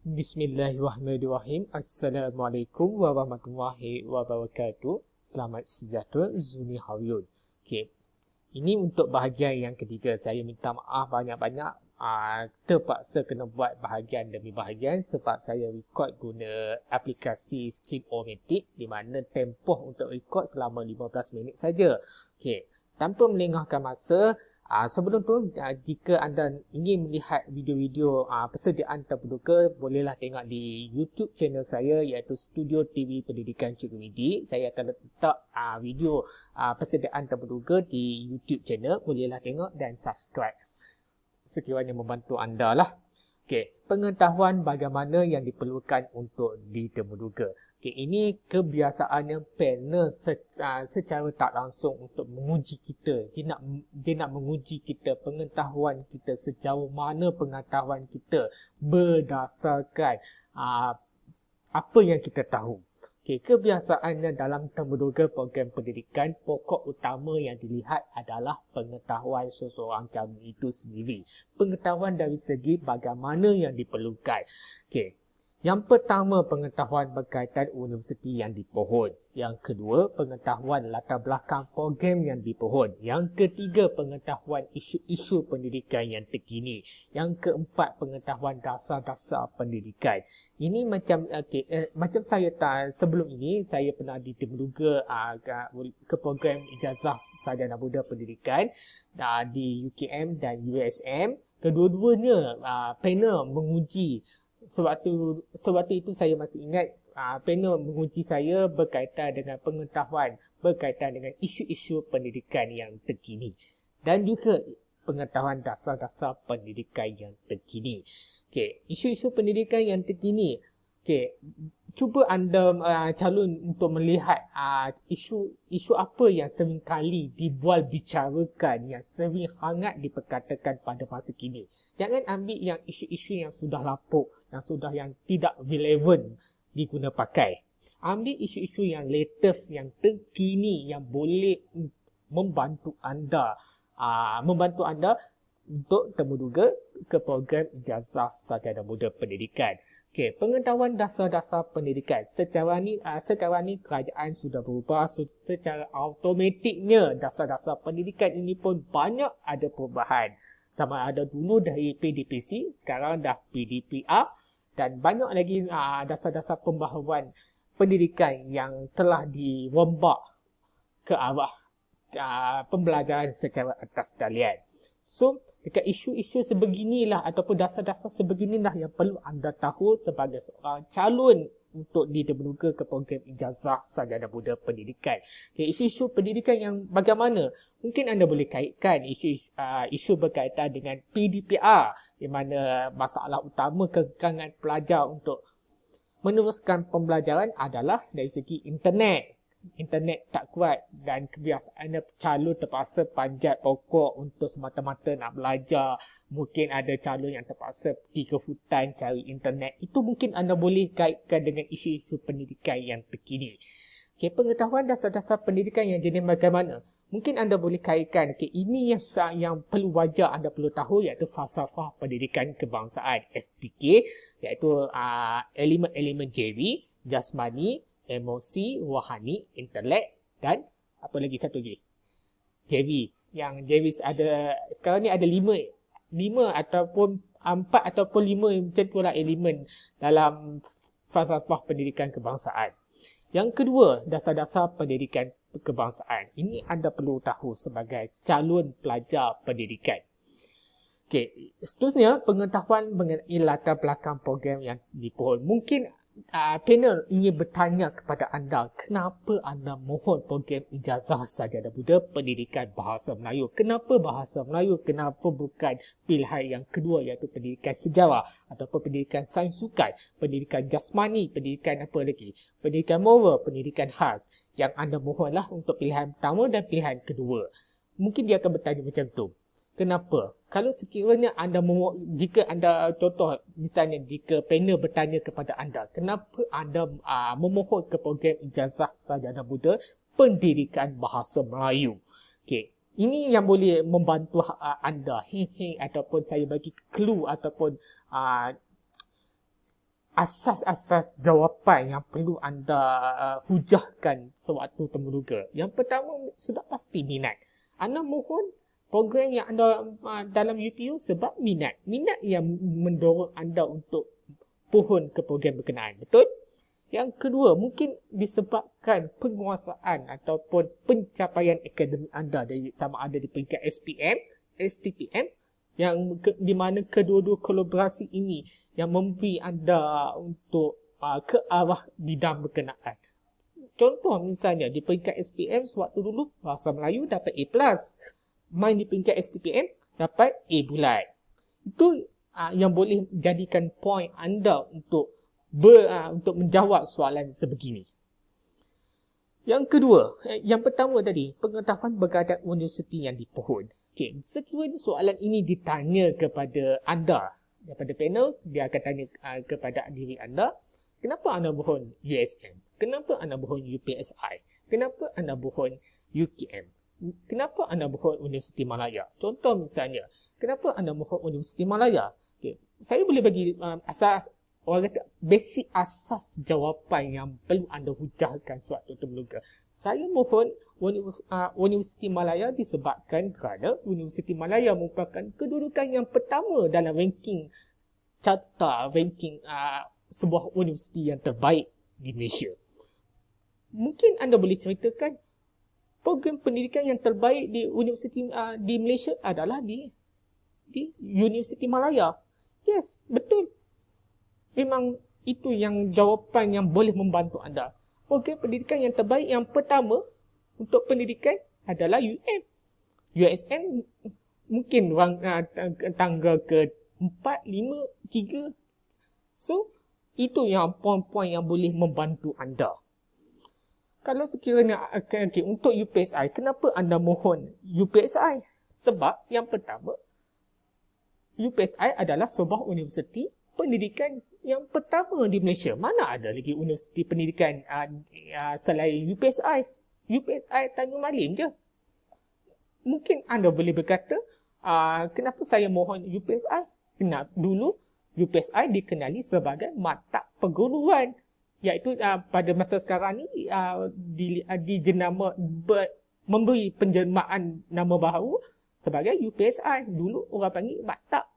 Bismillahirrahmanirrahim. Assalamualaikum warahmatullahi wabarakatuh. Selamat sejahtera, Zuni Haryun. Okey. Ini untuk bahagian yang ketiga. Saya minta maaf banyak-banyak. Terpaksa kena buat bahagian demi bahagian sebab saya record guna aplikasi Screen-O-Matic di mana tempoh untuk record selama 15 minit saja. Okey. Tanpa melengahkan masa, sebelum tu, jika anda ingin melihat video-video persediaan terbuka, bolehlah tengok di YouTube channel saya iaitu Studio TV Pendidikan Cikgu Widi. Saya akan letak video persediaan terbuka di YouTube channel. Bolehlah tengok dan subscribe sekiranya membantu anda lah. Okey, pengetahuan bagaimana yang diperlukan untuk ditemuduga. Okey, ini kebiasaannya panel secara tak langsung untuk menguji kita. Dia nak menguji kita, pengetahuan kita, sejauh mana pengetahuan kita berdasarkan apa yang kita tahu. Okey, kebiasaannya dalam temuduga program pendidikan, pokok utama yang dilihat adalah pengetahuan seseorang calon itu sendiri. Pengetahuan dari segi bagaimana yang diperlukan. Okey. Yang pertama, pengetahuan berkaitan universiti yang dipohon. Yang kedua, pengetahuan latar belakang program yang dipohon. Yang ketiga, pengetahuan isu-isu pendidikan yang terkini. Yang keempat, pengetahuan dasar-dasar pendidikan. Ini macam saya sebelum ini, saya pernah ditemuduga ke program ijazah sarjana muda pendidikan di UKM dan USM. Kedua-duanya panel menguji. Sebab itu saya masih ingat panel menguji saya berkaitan dengan pengetahuan berkaitan dengan isu-isu pendidikan yang terkini dan juga pengetahuan dasar-dasar pendidikan yang terkini. Okey, isu-isu pendidikan yang terkini. Okey, cuba anda calon untuk melihat isu apa yang sering kali dibual bicarakan, yang sering hangat diperkatakan pada masa kini. Jangan ambil yang isu-isu yang sudah lapuk, yang tidak relevan diguna pakai. Ambil isu-isu yang latest, yang terkini, yang boleh membantu anda untuk temuduga ke program ijazah sarjana muda pendidikan. Okey, pengetahuan dasar-dasar pendidikan. Sekarang ni kerajaan sudah berubah, secara automatiknya dasar-dasar pendidikan ini pun banyak ada perubahan. Sama ada dulu dari PDPC, sekarang dah PDPR dan banyak lagi dasar-dasar pembaharuan pendidikan yang telah dirombak ke arah pembelajaran secara atas talian. So, dekat isu-isu sebeginilah ataupun dasar-dasar sebeginilah yang perlu anda tahu sebagai seorang calon untuk ditemuduga ke program ijazah sarjana muda pendidikan. Okay, isu-isu pendidikan yang bagaimana? Mungkin anda boleh kaitkan isu berkaitan dengan PDPR di mana masalah utama kekangan pelajar untuk meneruskan pembelajaran adalah dari segi internet. Internet tak kuat dan kebiasaan calon terpaksa panjat pokok untuk semata-mata nak belajar. Mungkin ada calon yang terpaksa pergi ke hutan cari internet. Itu mungkin anda boleh kaitkan dengan isu-isu pendidikan yang terkini. Okay, pengetahuan dasar-dasar pendidikan yang jenis bagaimana? Mungkin anda boleh kaitkan, ini yang perlu wajar anda perlu tahu iaitu falsafah pendidikan kebangsaan FPK, iaitu elemen-elemen JV, jasmani, emosi, rohani, intelek dan apa lagi satu lagi? JV. Yang JV ada sekarang ni ada 5 ataupun 4 ataupun 5 macam itulah elemen dalam falsafah pendidikan kebangsaan. Yang kedua, dasar-dasar pendidikan kebangsaan. Ini anda perlu tahu sebagai calon pelajar pendidikan. Okey, seterusnya pengetahuan mengenai latar belakang program yang dipohon. Mungkin panel ingin bertanya kepada anda, kenapa anda mohon program ijazah sarjana muda pendidikan bahasa Melayu? Kenapa bahasa Melayu? Kenapa bukan pilihan yang kedua iaitu pendidikan sejarah ataupun pendidikan sains sukan, pendidikan jasmani, pendidikan apa lagi? Pendidikan moral, pendidikan khas. Yang anda mohonlah untuk pilihan pertama dan pilihan kedua. Mungkin dia akan bertanya macam tu. Kenapa? Kalau sekiranya jika anda contoh misalnya jika panel bertanya kepada anda, kenapa anda memohon ke program ijazah sarjana muda pendidikan bahasa Melayu? Okey, ini yang boleh membantu anda ataupun saya bagi clue ataupun asas-asas jawapan yang perlu anda hujahkan sewaktu temuruga. Yang pertama, sudah pasti minat. Anda mohon program yang anda dalam UPU sebab minat. Minat yang mendorong anda untuk pohon ke program berkenaan. Betul? Yang kedua, mungkin disebabkan penguasaan ataupun pencapaian akademik anda dari sama ada di peringkat SPM, STPM, yang di mana kedua-dua kolaborasi ini yang memberi anda untuk ke arah bidang berkenaan. Contoh misalnya di peringkat SPM sewaktu dulu bahasa Melayu dapat A+, main di peringkat STPM dapat A bulat. Itu yang boleh jadikan point anda untuk menjawab soalan sebegini. Yang kedua, yang pertama tadi, pengetahuan berkaitan universiti yang dipohon. Okay, sekiranya soalan ini ditanya kepada anda, daripada panel, dia akan tanya kepada diri anda, kenapa anda mohon USM? Kenapa anda mohon UPSI? Kenapa anda mohon UKM? Kenapa anda mohon Universiti Malaya? Contoh misalnya, kenapa anda mohon Universiti Malaya? Okay, saya boleh bagi asas, orang kata basic asas jawapan yang perlu anda hujahkan sewaktu temuruga. Saya mohon Universiti Malaya disebabkan kerana Universiti Malaya merupakan kedudukan yang pertama dalam ranking carta ranking sebuah universiti yang terbaik di Malaysia. Mungkin anda boleh ceritakan program pendidikan yang terbaik di universiti di Malaysia adalah di Universiti Malaya. Yes, betul. Memang itu yang jawapan yang boleh membantu anda. Program pendidikan yang terbaik yang pertama untuk pendidikan adalah UM. USM mungkin tangga ke-4, 5, 3. So, itu yang poin-poin yang boleh membantu anda. Kalau sekiranya untuk UPSI, kenapa anda mohon UPSI? Sebab yang pertama, UPSI adalah sebuah universiti pendidikan yang pertama di Malaysia. Mana ada lagi universiti pendidikan selain UPSI? UPSI Tanjung Malim je. Mungkin anda boleh berkata, kenapa saya mohon UPSI? Kenapa dulu UPSI dikenali sebagai mata perguruan, iaitu pada masa sekarang ni dijenama memberi penjelmaan nama baru sebagai UPSI. Dulu orang panggil maktab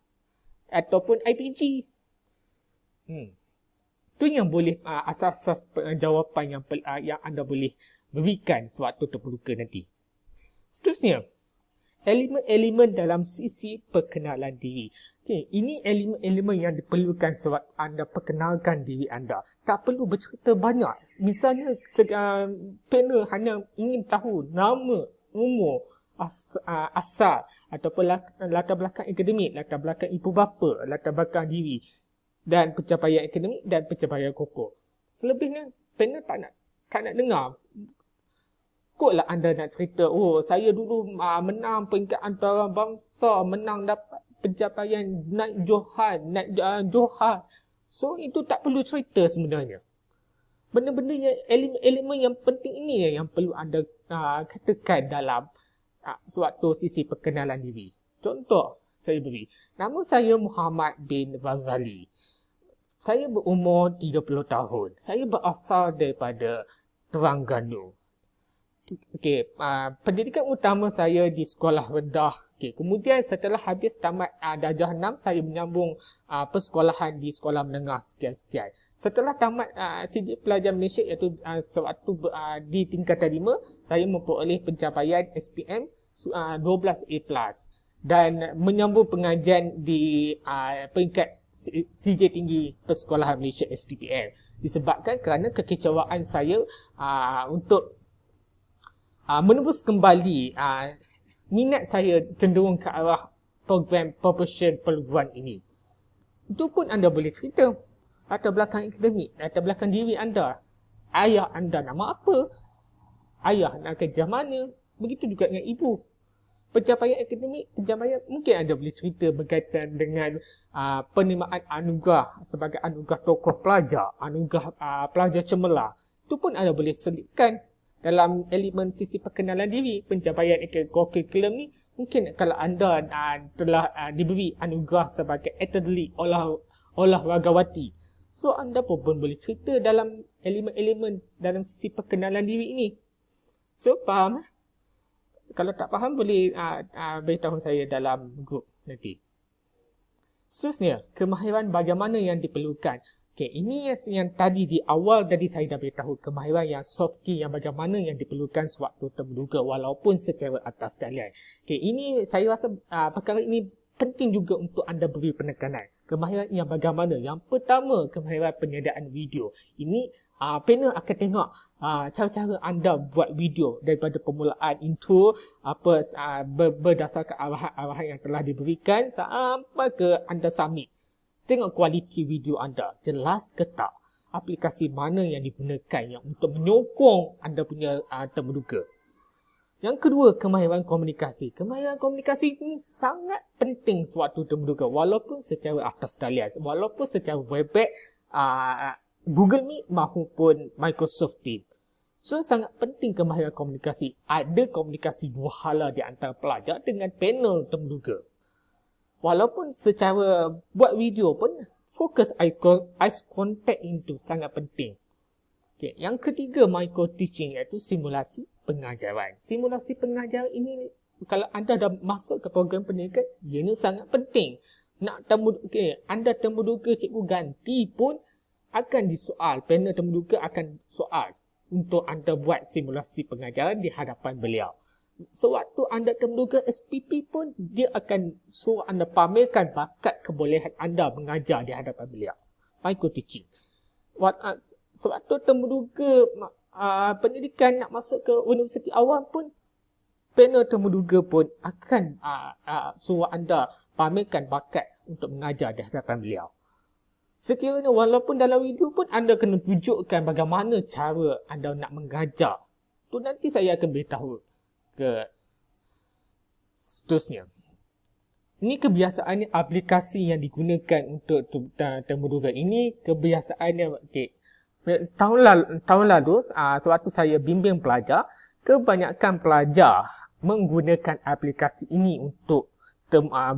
ataupun IPG. Itu yang boleh asas-asas jawapan yang anda boleh berikan sewaktu terbuka nanti. Seterusnya, elemen-elemen dalam sisi perkenalan diri. Okay, ini elemen-elemen yang diperlukan sewaktu anda perkenalkan diri anda. Tak perlu bercerita banyak. Misalnya, panel hanya ingin tahu nama, umur, asal ataupun latar belakang akademik, latar belakang ibu bapa, latar belakang diri dan pencapaian akademik dan pencapaian kokok. Selebihnya, panel tak nak dengar. Kotlah anda nak cerita, saya dulu menang peringkat antarabangsa, menang dapat pencapaian naik Johar. So, itu tak perlu cerita sebenarnya. Benda-benda yang elemen yang penting ini yang perlu anda katakan dalam suatu sisi perkenalan diri. Contoh, saya beri. Nama saya Muhammad bin Razali. Saya berumur 30 tahun. Saya berasal daripada Terengganu. Okey, pendidikan utama saya di sekolah rendah. Okey, kemudian setelah habis tamat darjah 6, saya menyambung persekolahan di sekolah menengah sekian-sekian. Setelah tamat sijil pelajar Malaysia iaitu sewaktu di tingkatan 5, saya memperoleh pencapaian SPM 12A+ dan menyambung pengajian di peringkat sijil tinggi persekolahan Malaysia STPM. Disebabkan kerana kekecewaan saya untuk menembus kembali minat saya cenderung ke arah program proportion perguruan ini. Itu pun anda boleh cerita. Latar belakang akademik, latar belakang diri anda. Ayah anda nama apa? Ayah nak kerja mana? Begitu juga dengan ibu. Pencapaian akademik, pencapaian mungkin anda boleh cerita berkaitan dengan penerimaan anugerah sebagai anugerah tokoh pelajar, anugerah pelajar cemerlang. Itu pun anda boleh selipkan dalam elemen sisi perkenalan diri. Pencapaian kurikulum ni mungkin kalau anda telah diberi anugerah sebagai atlet olahragawati. So, anda pun boleh cerita dalam elemen-elemen dalam sisi perkenalan diri ini. So, faham? Kalau tak faham, boleh beritahu saya dalam grup nanti. Seterusnya, kemahiran bagaimana yang diperlukan. Okay, ini yang tadi di awal tadi saya dah beritahu kemahiran yang soft skill yang bagaimana yang diperlukan sewaktu terduga walaupun secara atas sekalian. Okay, ini saya rasa perkara ini penting juga untuk anda beri penekanan. Kemahiran yang bagaimana? Yang pertama, kemahiran penyediaan video. Ini panel akan tengok cara-cara anda buat video daripada permulaan intro berdasarkan arahan-arahan yang telah diberikan sampai ke anda submit. Tengok kualiti video anda. Jelas ke tak? Aplikasi mana yang digunakan yang untuk menyokong anda punya terduga. Yang kedua, kemahiran komunikasi. Kemahiran komunikasi ini sangat penting sewaktu terduga walaupun secara atas sekalian. Walaupun secara Webex, Google Meet maupun Microsoft Teams. So, sangat penting kemahiran komunikasi. Ada komunikasi dua hala di antara pelajar dengan panel terduga. Walaupun secara buat video pun, fokus eye contact itu sangat penting. Okay. Yang ketiga, micro teaching iaitu simulasi pengajaran. Simulasi pengajaran ini, kalau anda dah masuk ke program pendidikan, ini sangat penting. Anda terduga cikgu ganti pun akan disoal, panel terduga akan soal untuk anda buat simulasi pengajaran di hadapan beliau. Sewaktu anda terduga SPP pun, dia akan suruh anda pamerkan bakat kebolehan anda mengajar di hadapan beliau. Micro teaching. Sewaktu terduga pendidikan nak masuk ke universiti awam pun, panel terduga pun akan suruh anda pamerkan bakat untuk mengajar di hadapan beliau. Sekiranya walaupun dalam video pun anda kena tunjukkan bagaimana cara anda nak mengajar. Tu nanti saya akan beritahu ke seterusnya. Ini kebiasaan aplikasi yang digunakan untuk terduga ini kebiasaannya tahun lalu sewaktu saya bimbing pelajar, kebanyakan pelajar menggunakan aplikasi ini untuk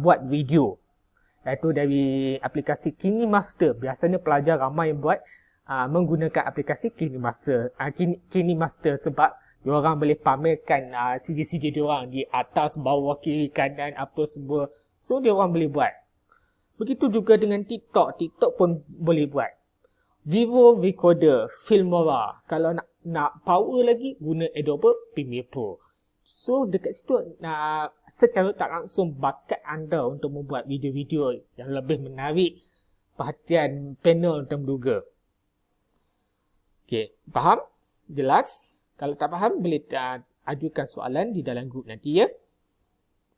buat video. Iaitu dari aplikasi KineMaster. Biasanya pelajar ramai buat menggunakan aplikasi KineMaster sebab diorang boleh pamerkan CG-CG diorang di atas, bawah, kiri, kanan, apa semua. So, diorang boleh buat. Begitu juga dengan TikTok. TikTok pun boleh buat. Vivo Recorder, Filmora. Kalau nak power lagi, guna Adobe Premiere Pro. So, dekat situ, secara tak langsung bakat anda untuk membuat video-video yang lebih menarik perhatian panel terduga. Okey, faham? Jelas? Kalau tak faham, boleh ajukan soalan di dalam grup nanti ya.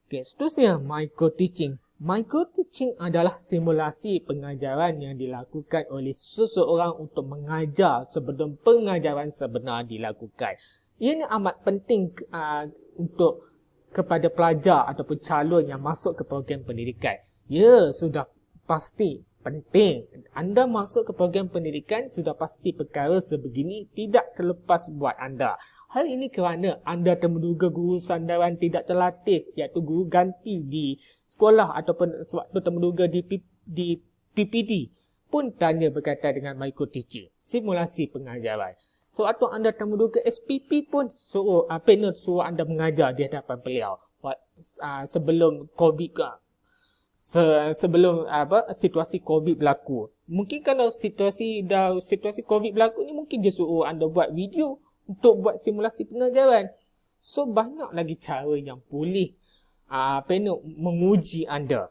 Okey, seterusnya, micro teaching. Micro teaching adalah simulasi pengajaran yang dilakukan oleh seseorang untuk mengajar sebelum pengajaran sebenar dilakukan. Ini amat penting untuk kepada pelajar ataupun calon yang masuk ke program pendidikan. Ya, sudah pasti penting. Anda masuk ke program pendidikan sudah pasti perkara sebegini tidak terlepas buat anda. Hal ini kerana anda terduga guru sandaran tidak terlatih, iaitu guru ganti di sekolah ataupun sewaktu terduga di PPD pun tanya berkaitan dengan micro teaching, simulasi pengajaran. Sewaktu anda terduga SPP pun panel suruh anda mengajar di hadapan beliau sebelum COVID sebelum situasi COVID berlaku. Mungkin kalau situasi COVID berlaku ni, mungkin dia suruh anda buat video untuk buat simulasi pengajaran. So, banyak lagi cara yang boleh panel menguji anda.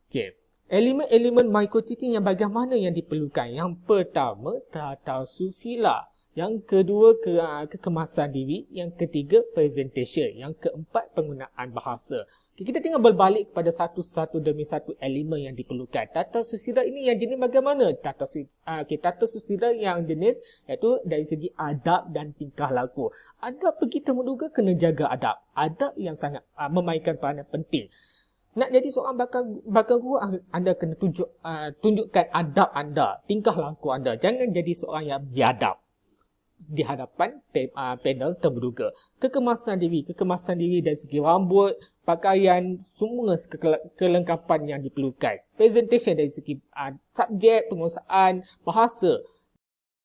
Okay. Elemen-elemen micro teaching yang bagaimana yang diperlukan. Yang pertama, tata susila. Yang kedua, kekemasan diri. Yang ketiga, presentation. Yang keempat, penggunaan bahasa. Kita tinggal berbalik kepada satu demi satu elemen yang diperlukan. Tata susila ini yang jenis bagaimana? Tata susila yang jenis iaitu dari segi adab dan tingkah laku. Adab begitu menduga kena jaga adab. Adab yang sangat memainkan peranan penting. Nak jadi seorang bakal guru, anda kena tunjukkan adab anda, tingkah laku anda. Jangan jadi seorang yang biadab. di hadapan panel terbuka. Kekemasan diri dari segi rambut, pakaian, semua kelengkapan yang diperlukan. Presentation dari segi subjek, penguasaan, bahasa